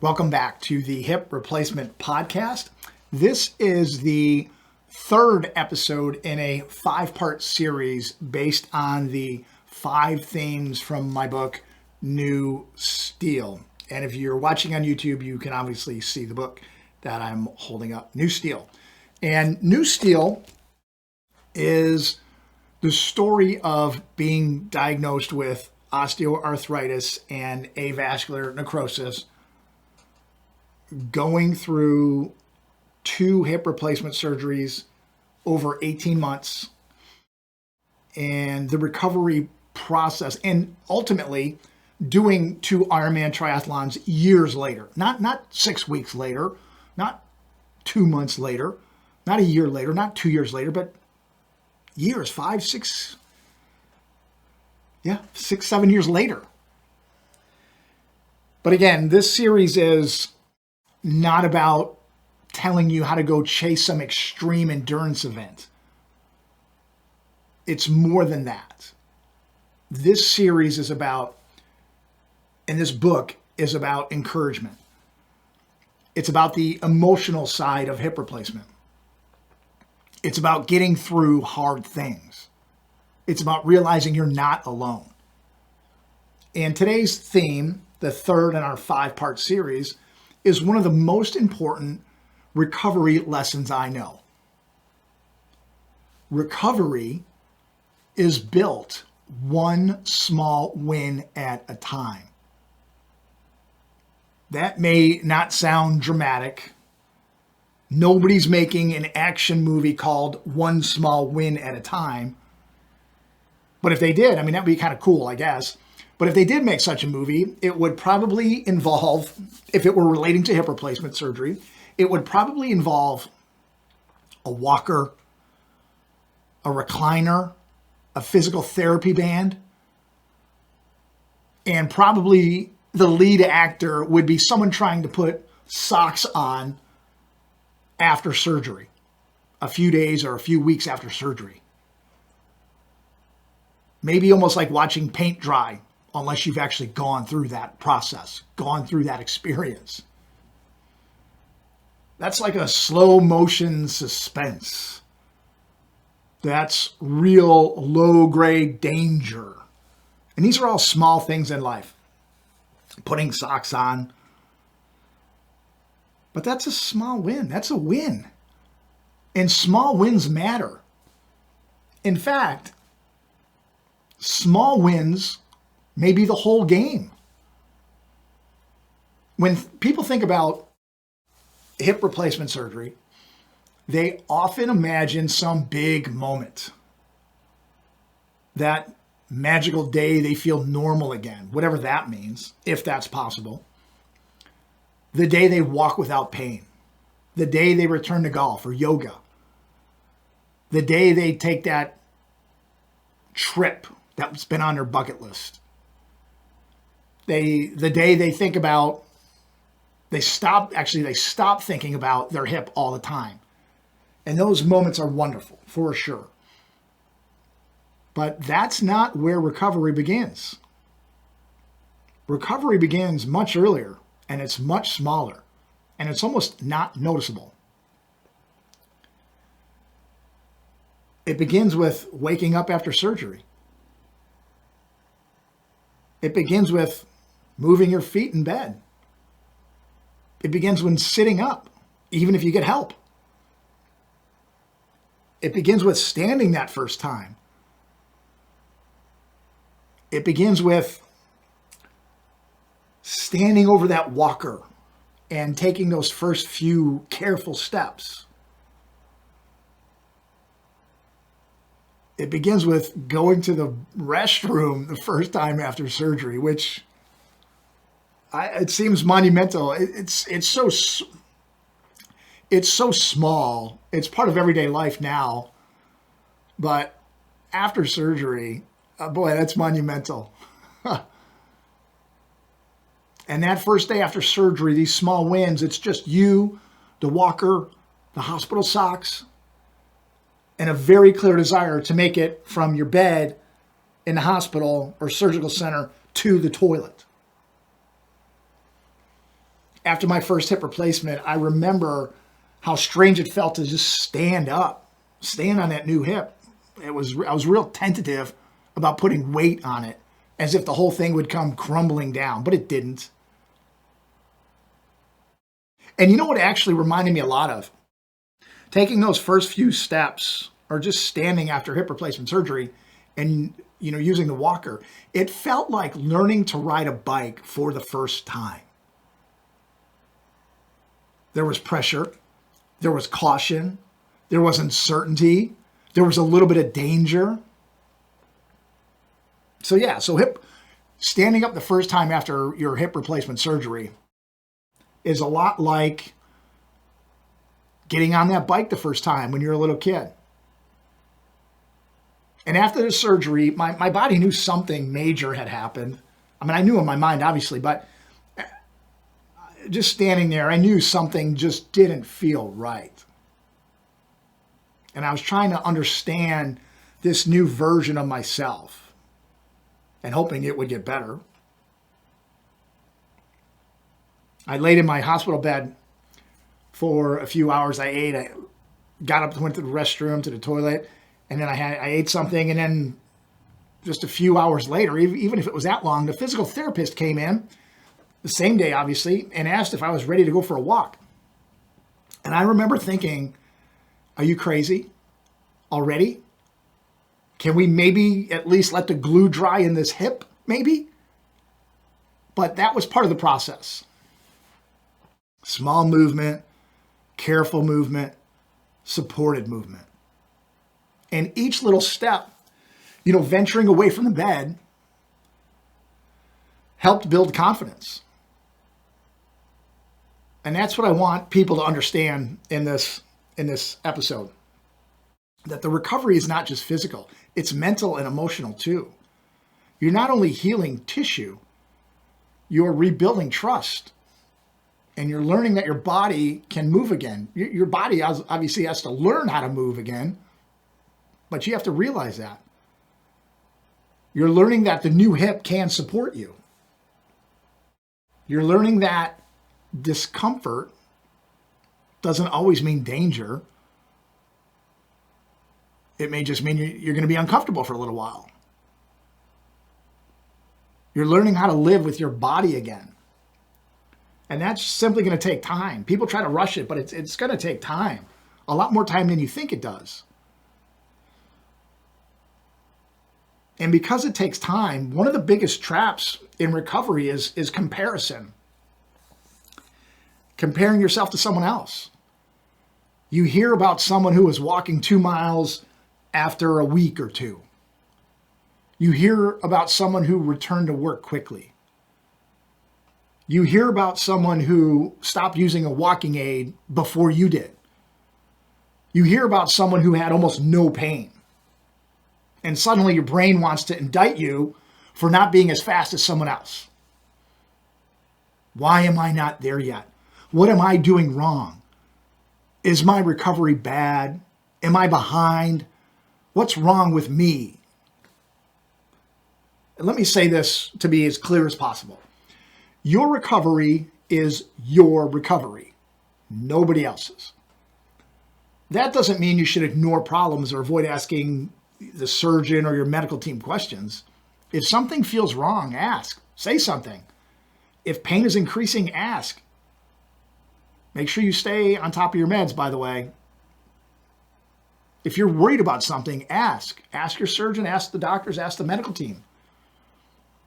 Welcome back to the Hip Replacement Podcast. This is the third episode in a 5-part series based on the 5 themes from my book, New Steel. And if you're watching on YouTube, you can obviously see the book that I'm holding up, New Steel. And New Steel is the story of being diagnosed with osteoarthritis and avascular necrosis, going through 2 hip replacement surgeries over 18 months, and the recovery process, and ultimately doing 2 Ironman triathlons years later. Not 6 weeks later, not 2 months later, not a year later, not 2 years later, but years, 5, 6, 7 years later. But again, this series is not about telling you how to go chase some extreme endurance event. It's more than that. This series is about, and this book is about encouragement. It's about the emotional side of hip replacement. It's about getting through hard things. It's about realizing you're not alone. And today's theme, the third in our 5-part series, is one of the most important recovery lessons I know. Recovery is built one small win at a time. That may not sound dramatic. Nobody's making an action movie called One Small Win at a Time. But if they did, that would be kind of cool, I guess. But if they did make such a movie, it would probably involve, if it were relating to hip replacement surgery, it would probably involve a walker, a recliner, a physical therapy band, and probably the lead actor would be someone trying to put socks on after surgery, a few days or a few weeks after surgery. Maybe almost like watching paint dry, unless you've actually gone through that process, gone through that experience. That's like a slow motion suspense. That's real low-grade danger. And these are all small things in life. Putting socks on. But that's a small win. That's a win. And small wins matter. In fact, small wins may be the whole game. When people think about hip replacement surgery, they often imagine some big moment. That magical day they feel normal again, whatever that means, if that's possible. The day they walk without pain. The day they return to golf or yoga. The day they take that trip that's been on their bucket list. The day they think about, they stop thinking about their hip all the time. And those moments are wonderful, for sure. But that's not where recovery begins. Recovery begins much earlier, and it's much smaller, and it's almost not noticeable. It begins with waking up after surgery. It begins with moving your feet in bed. It begins when sitting up, even if you get help. It begins with standing that first time. It begins with standing over that walker and taking those first few careful steps. It begins with going to the restroom the first time after surgery, which it seems monumental. It's so small. It's part of everyday life now. But after surgery, boy, that's monumental. And that first day after surgery, these small wins, it's just you, the walker, the hospital socks, and a very clear desire to make it from your bed in the hospital or surgical center to the toilet. after my first hip replacement, I remember how strange it felt to just stand up, stand on that new hip. I was real tentative about putting weight on it, as if the whole thing would come crumbling down, but it didn't. And you know what it actually reminded me a lot of? Taking those first few steps, or just standing after hip replacement surgery and using the walker. It felt like learning to ride a bike for the first time. There was pressure, there was caution, there was uncertainty, there was a little bit of danger. So standing up the first time after your hip replacement surgery is a lot like getting on that bike the first time when you're a little kid. And after the surgery, my body knew something major had happened. I mean, I knew in my mind, obviously, but just standing there, I knew something just didn't feel right. And I was trying to understand this new version of myself and hoping it would get better. I laid in my hospital bed for a few hours. I ate, I got up, went to the restroom, to the toilet, and then I ate something, and then just a few hours later, even if it was that long, the physical therapist came in, the same day, obviously, and asked if I was ready to go for a walk. And I remember thinking, are you crazy already? Can we maybe at least let the glue dry in this hip, maybe? But that was part of the process. Small movement, careful movement, supported movement. And each little step, venturing away from the bed, helped build confidence. And that's what I want people to understand in this episode. That the recovery is not just physical, it's mental and emotional too. You're not only healing tissue, you're rebuilding trust. And you're learning that your body can move again. Your body obviously has to learn how to move again, but you have to realize that. You're learning that the new hip can support you. You're learning that discomfort doesn't always mean danger. It may just mean you're going to be uncomfortable for a little while. You're learning how to live with your body again. And that's simply going to take time. People try to rush it, but it's going to take time. A lot more time than you think it does. And because it takes time, one of the biggest traps in recovery is comparison. Comparing yourself to someone else. You hear about someone who was walking 2 miles after a week or two. You hear about someone who returned to work quickly. You hear about someone who stopped using a walking aid before you did. You hear about someone who had almost no pain. And suddenly your brain wants to indict you for not being as fast as someone else. Why am I not there yet? What am I doing wrong? Is my recovery bad? Am I behind? What's wrong with me? And let me say this to be as clear as possible. Your recovery is your recovery, nobody else's. That doesn't mean you should ignore problems or avoid asking the surgeon or your medical team questions. If something feels wrong, ask. Say something. If pain is increasing, ask. Make sure you stay on top of your meds, by the way. If you're worried about something, ask. Ask your surgeon, ask the doctors, ask the medical team.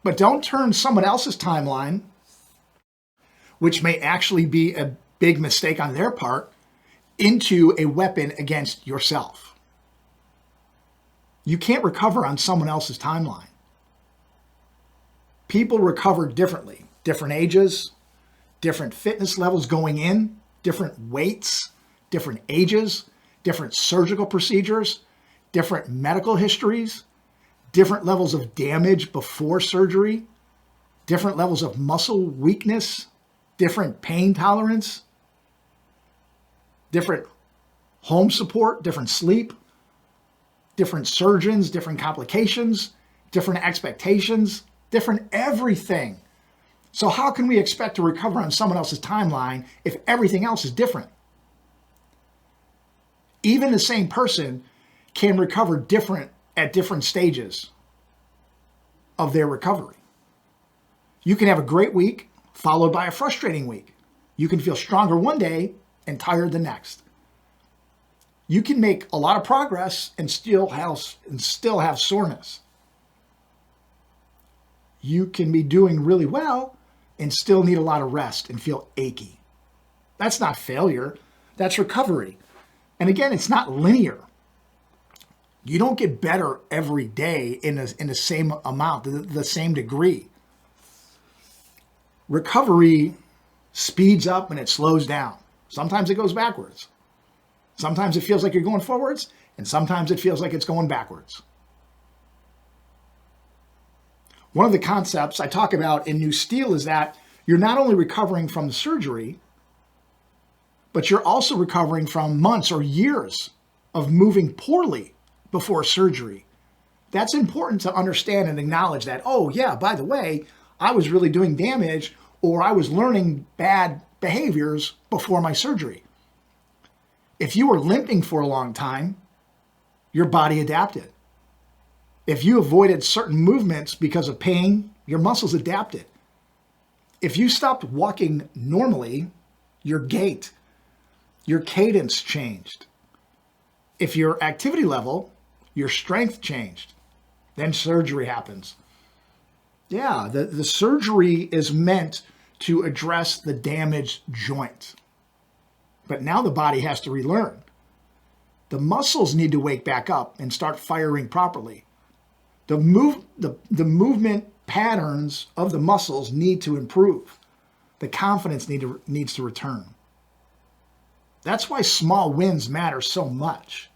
But don't turn someone else's timeline, which may actually be a big mistake on their part, into a weapon against yourself. You can't recover on someone else's timeline. People recover differently. Different ages, different fitness levels going in, different weights, different ages, different surgical procedures, different medical histories, different levels of damage before surgery, different levels of muscle weakness, different pain tolerance, different home support, different sleep, different surgeons, different complications, different expectations, different everything. So how can we expect to recover on someone else's timeline if everything else is different? Even the same person can recover different at different stages of their recovery. You can have a great week followed by a frustrating week. You can feel stronger one day and tired the next. You can make a lot of progress and still have soreness. You can be doing really well and still need a lot of rest and feel achy. That's not failure, that's recovery. And again, it's not linear. You don't get better every day in the same amount, the same degree. Recovery speeds up and it slows down. Sometimes it goes backwards. Sometimes it feels like you're going forwards, and sometimes it feels like it's going backwards. One of the concepts I talk about in New Steel is that you're not only recovering from the surgery, but you're also recovering from months or years of moving poorly before surgery. That's important to understand and acknowledge that, oh yeah, by the way, I was really doing damage or I was learning bad behaviors before my surgery. If you were limping for a long time, your body adapted. If you avoided certain movements because of pain, your muscles adapted. If you stopped walking normally, your gait, your cadence changed. If your activity level, your strength changed, then surgery happens. Yeah, the surgery is meant to address the damaged joint. But now the body has to relearn. The muscles need to wake back up and start firing properly. The movement patterns of the muscles need to improve. The confidence needs to return. That's why small wins matter so much.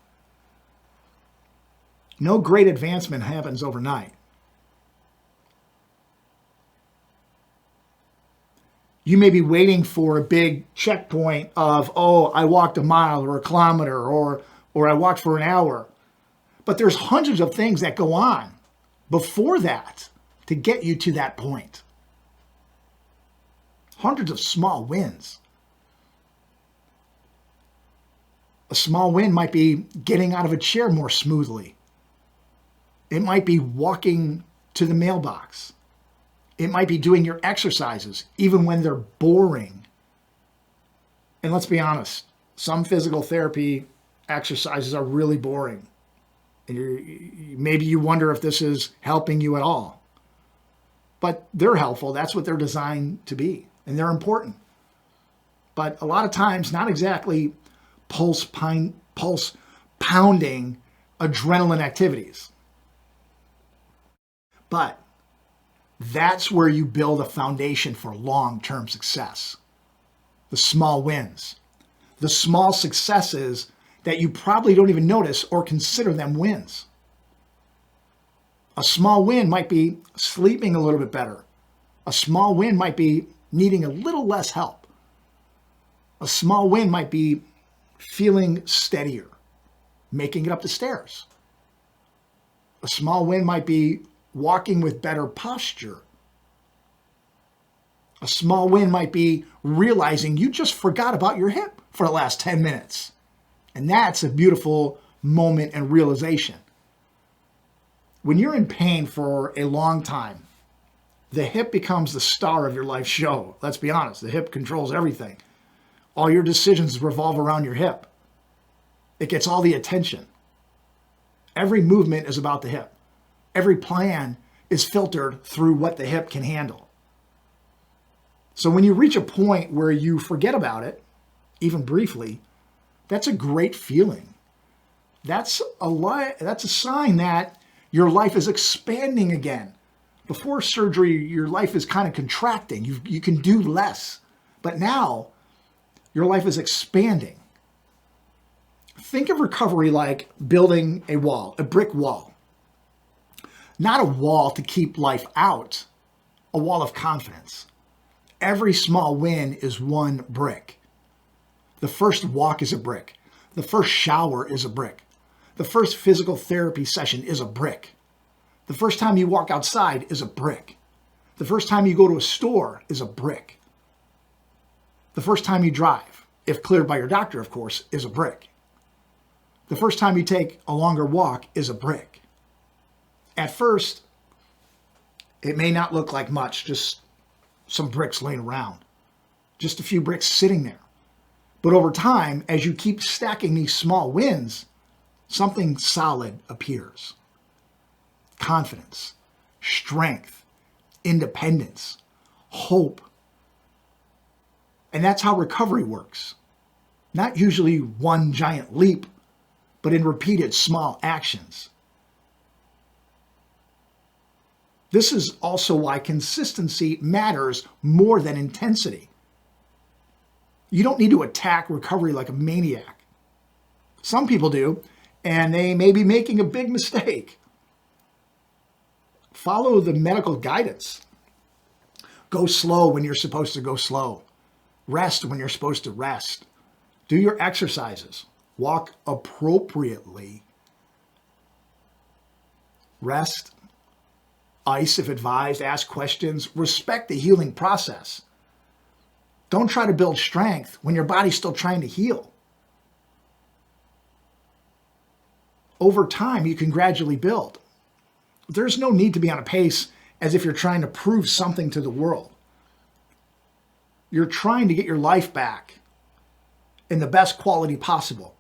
No great advancement happens overnight. You may be waiting for a big checkpoint of, oh, I walked a mile or a kilometer or I walked for an hour. But there's hundreds of things that go on before that to get you to that point. Hundreds of small wins. A small win might be getting out of a chair more smoothly. It might be walking to the mailbox. It might be doing your exercises, even when they're boring. And let's be honest, some physical therapy exercises are really boring. And maybe you wonder if this is helping you at all. But they're helpful. That's what they're designed to be. And they're important. But a lot of times, not exactly pulse pounding adrenaline activities. But that's where you build a foundation for long-term success. The small wins. The small successes that you probably don't even notice or consider them wins. A small win might be sleeping a little bit better. A small win might be needing a little less help. A small win might be feeling steadier, making it up the stairs. A small win might be walking with better posture. A small win might be realizing you just forgot about your hip for the last 10 minutes. And that's a beautiful moment and realization. When you're in pain for a long time, the hip becomes the star of your life show. Let's be honest, the hip controls everything. All your decisions revolve around your hip. It gets all the attention. Every movement is about the hip. Every plan is filtered through what the hip can handle. So when you reach a point where you forget about it, even briefly, that's a great feeling. That's a sign that your life is expanding again. Before surgery, your life is kind of contracting. You can do less. But now, your life is expanding. Think of recovery like building a wall, a brick wall. Not a wall to keep life out, a wall of confidence. Every small win is one brick. The first walk is a brick. The first shower is a brick. The first physical therapy session is a brick. The first time you walk outside is a brick. The first time you go to a store is a brick. The first time you drive, if cleared by your doctor, of course, is a brick. The first time you take a longer walk is a brick. At first, it may not look like much, just some bricks laying around, just a few bricks sitting there. But over time, as you keep stacking these small wins, something solid appears. Confidence, strength, independence, hope. And that's how recovery works. Not usually one giant leap, but in repeated small actions. This is also why consistency matters more than intensity. You don't need to attack recovery like a maniac. Some people do, and they may be making a big mistake. Follow the medical guidance. Go slow when you're supposed to go slow. Rest when you're supposed to rest. Do your exercises. Walk appropriately. Rest. Ice if advised. Ask questions. Respect the healing process. Don't try to build strength when your body's still trying to heal. Over time, you can gradually build. There's no need to be on a pace as if you're trying to prove something to the world. You're trying to get your life back in the best quality possible.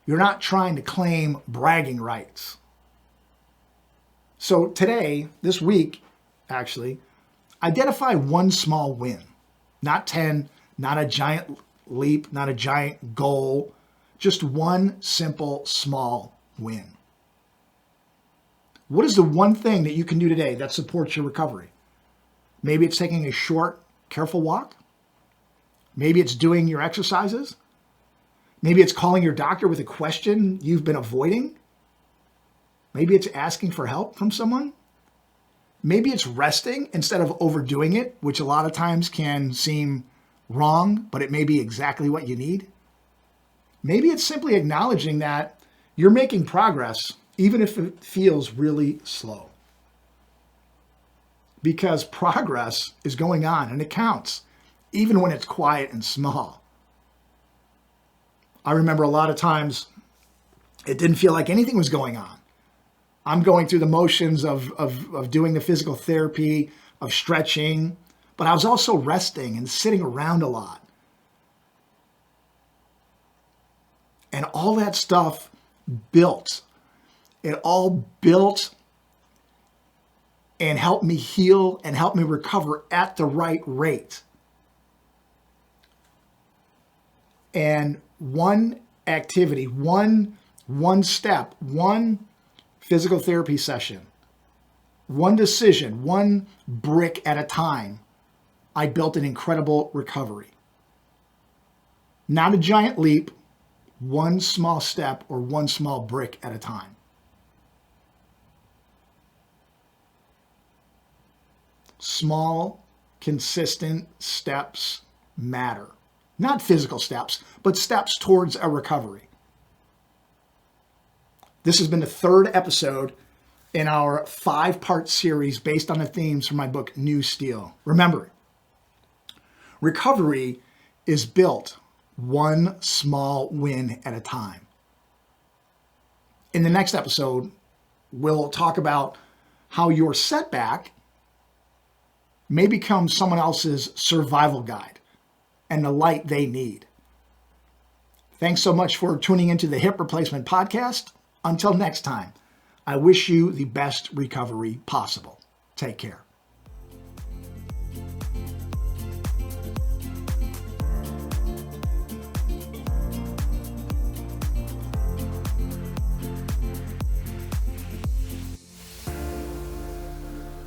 You're not trying to claim bragging rights. So today, this week, actually, identify one small win. Not 10, not a giant leap, not a giant goal, just one simple, small win. What is the one thing that you can do today that supports your recovery? Maybe it's taking a short, careful walk. Maybe it's doing your exercises. Maybe it's calling your doctor with a question you've been avoiding. Maybe it's asking for help from someone. Maybe it's resting instead of overdoing it, which a lot of times can seem wrong, but it may be exactly what you need. Maybe it's simply acknowledging that you're making progress, even if it feels really slow. Because progress is going on and it counts, even when it's quiet and small. I remember a lot of times it didn't feel like anything was going on. I'm going through the motions of doing the physical therapy, of stretching, but I was also resting and sitting around a lot. And all that stuff built. It all built and helped me heal and helped me recover at the right rate. And one activity, one step, one physical therapy session, one decision, one brick at a time, I built an incredible recovery. Not a giant leap, one small step or one small brick at a time. Small, consistent steps matter. Not physical steps, but steps towards a recovery. This has been the third episode in our 5-part series based on the themes from my book, New Steel. Remember, recovery is built one small win at a time. In the next episode, we'll talk about how your setback may become someone else's survival guide and the light they need. Thanks so much for tuning into the Hip Replacement Podcast. Until next time, I wish you the best recovery possible. Take care.